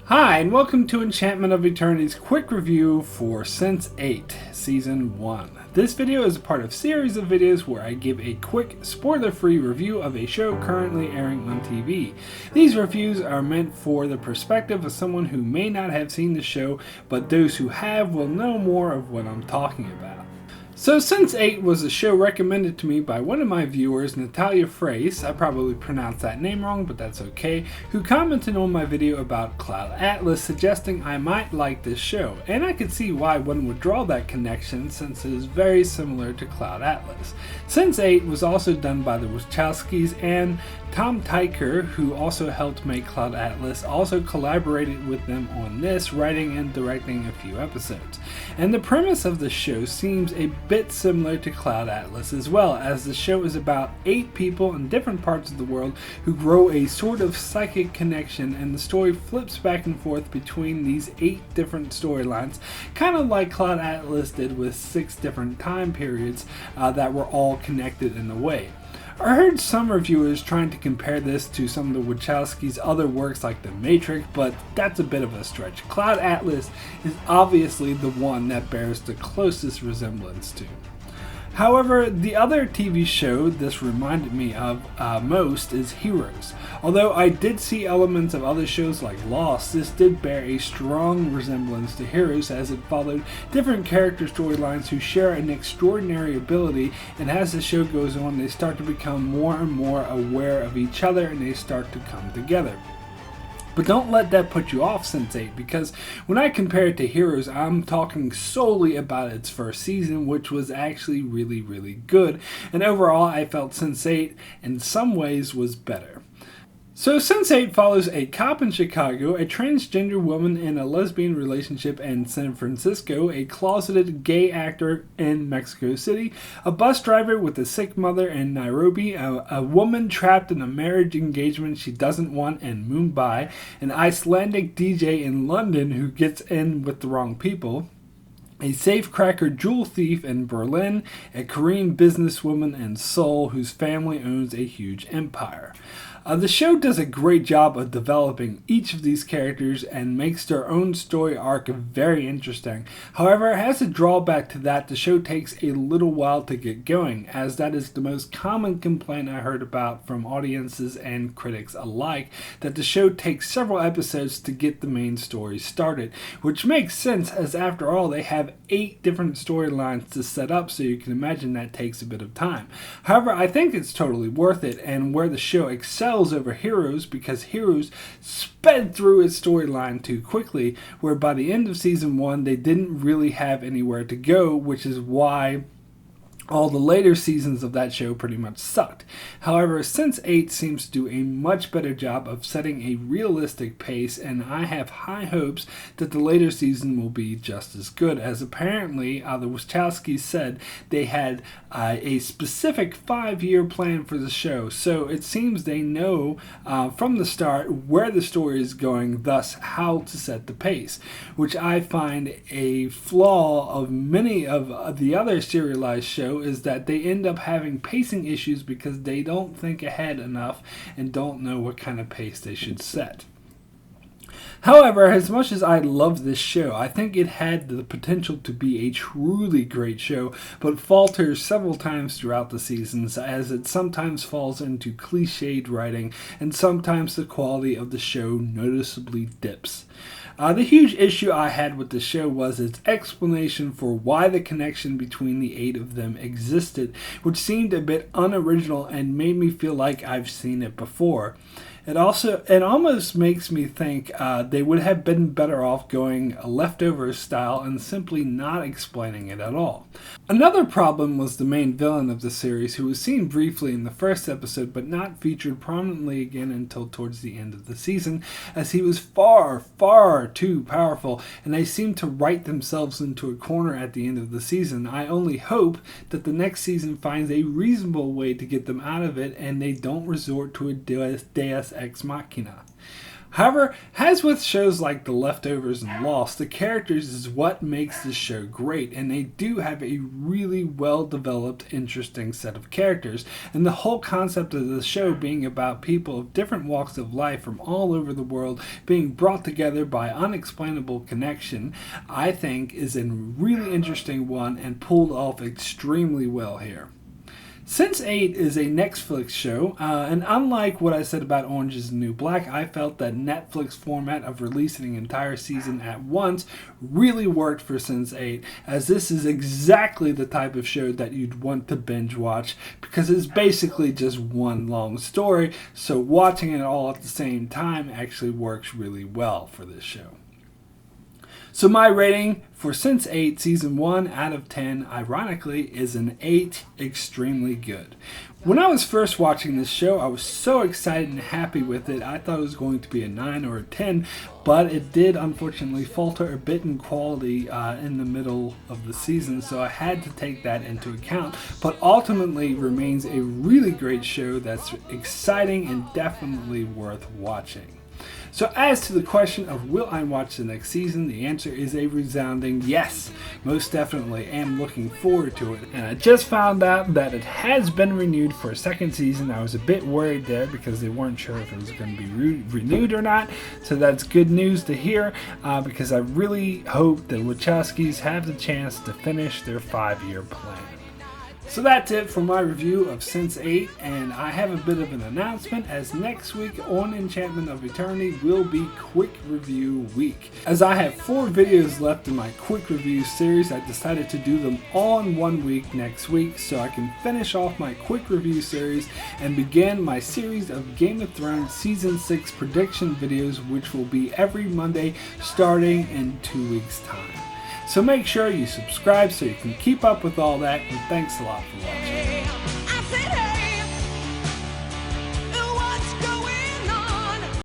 Hi, and welcome to Enchantment of Eternity's quick review for Sense8 Season 1. This video is a part of a series of videos where I give a quick, spoiler-free review of a show currently airing on TV. These reviews are meant for the perspective of someone who may not have seen the show, but those who have will know more of what I'm talking about. So Sense8 was a show recommended to me by one of my viewers, Natalia Frace, I probably pronounced that name wrong, but that's okay, who commented on my video about Cloud Atlas suggesting I might like this show, and I could see why one would draw that connection since it is very similar to Cloud Atlas. Sense8 was also done by the Wachowskis, and Tom Tykwer, who also helped make Cloud Atlas, also collaborated with them on this, writing and directing a few episodes. And the premise of the show seems a bit similar to Cloud Atlas as well, as the show is about 8 people in different parts of the world who grow a sort of psychic connection, and the story flips back and forth between these 8 different storylines, kind of like Cloud Atlas did with 6 different time periods that were all connected in a way. I heard some reviewers trying to compare this to some of the Wachowskis' other works like The Matrix, but that's a bit of a stretch. Cloud Atlas is obviously the one that bears the closest resemblance to. However, the other TV show this reminded me of most is Heroes. Although I did see elements of other shows like Lost, this did bear a strong resemblance to Heroes as it followed different character storylines who share an extraordinary ability, and as the show goes on they start to become more and more aware of each other and they start to come together. But don't let that put you off Sense8, because when I compare it to Heroes, I'm talking solely about its first season, which was actually really good, and overall I felt Sense8 in some ways was better. So Sense8 follows a cop in Chicago, a transgender woman in a lesbian relationship in San Francisco, a closeted gay actor in Mexico City, a bus driver with a sick mother in Nairobi, a woman trapped in a marriage engagement she doesn't want in Mumbai, an Icelandic DJ in London who gets in with the wrong people, a safecracker jewel thief in Berlin, a Korean businesswoman in Seoul whose family owns a huge empire. The show does a great job of developing each of these characters and makes their own story arc very interesting. However, it has a drawback to that: the show takes a little while to get going, as that is the most common complaint I heard about from audiences and critics alike, that the show takes several episodes to get the main story started, which makes sense as after all they have 8 different storylines to set up, so you can imagine that takes a bit of time. However, I think it's totally worth it, and where the show excels over Heroes, because Heroes sped through its storyline too quickly, where by the end of season 1 they didn't really have anywhere to go, which is why all the later seasons of that show pretty much sucked. However, Sense8 seems to do a much better job of setting a realistic pace, and I have high hopes that the later season will be just as good, as apparently the Wachowskis said they had a specific 5-year plan for the show, so it seems they know from the start where the story is going, thus how to set the pace, which I find a flaw of many of the other serialized shows, is that they end up having pacing issues because they don't think ahead enough and don't know what kind of pace they should set. However, as much as I love this show, I think it had the potential to be a truly great show, but falters several times throughout the seasons, as it sometimes falls into cliched writing, and sometimes the quality of the show noticeably dips. The huge issue I had with the show was its explanation for why the connection between the 8 of them existed, which seemed a bit unoriginal and made me feel like I've seen it before. It almost makes me think they would have been better off going a leftovers style and simply not explaining it at all. Another problem was the main villain of the series, who was seen briefly in the first episode but not featured prominently again until towards the end of the season, as he was far too powerful, and they seemed to write themselves into a corner at the end of the season. I only hope that the next season finds a reasonable way to get them out of it and they don't resort to a Deus deus ex machina. However, as with shows like The Leftovers and Lost, the characters is what makes the show great, and they do have a really well-developed, interesting set of characters, and the whole concept of the show being about people of different walks of life from all over the world being brought together by unexplainable connection, I think is a really interesting one and pulled off extremely well here. Sense8 is a Netflix show, and unlike what I said about Orange is the New Black, I felt that Netflix format of releasing an entire season at once really worked for Sense8, as this is exactly the type of show that you'd want to binge watch, because it's basically just one long story, so watching it all at the same time actually works really well for this show. So my rating for Sense8 Season 1 out of 10, ironically, is an 8, extremely good. When I was first watching this show, I was so excited and happy with it. I thought it was going to be a 9 or a 10, but it did unfortunately falter a bit in quality in the middle of the season, so I had to take that into account, but ultimately remains a really great show that's exciting and definitely worth watching. So as to the question of will I watch the next season, the answer is a resounding yes. Most definitely am looking forward to it. And I just found out that it has been renewed for a second season. I was a bit worried there because they weren't sure if it was going to be renewed or not. So that's good news to hear because I really hope the Wachowskis have the chance to finish their 5-year plan. So that's it for my review of Sense8, and I have a bit of an announcement, as next week on Enchantment of Eternity will be Quick Review Week. As I have 4 videos left in my Quick Review series, I decided to do them all in 1 week next week so I can finish off my Quick Review series and begin my series of Game of Thrones Season 6 prediction videos, which will be every Monday starting in 2 weeks' time. So make sure you subscribe so you can keep up with all that, and thanks a lot for watching.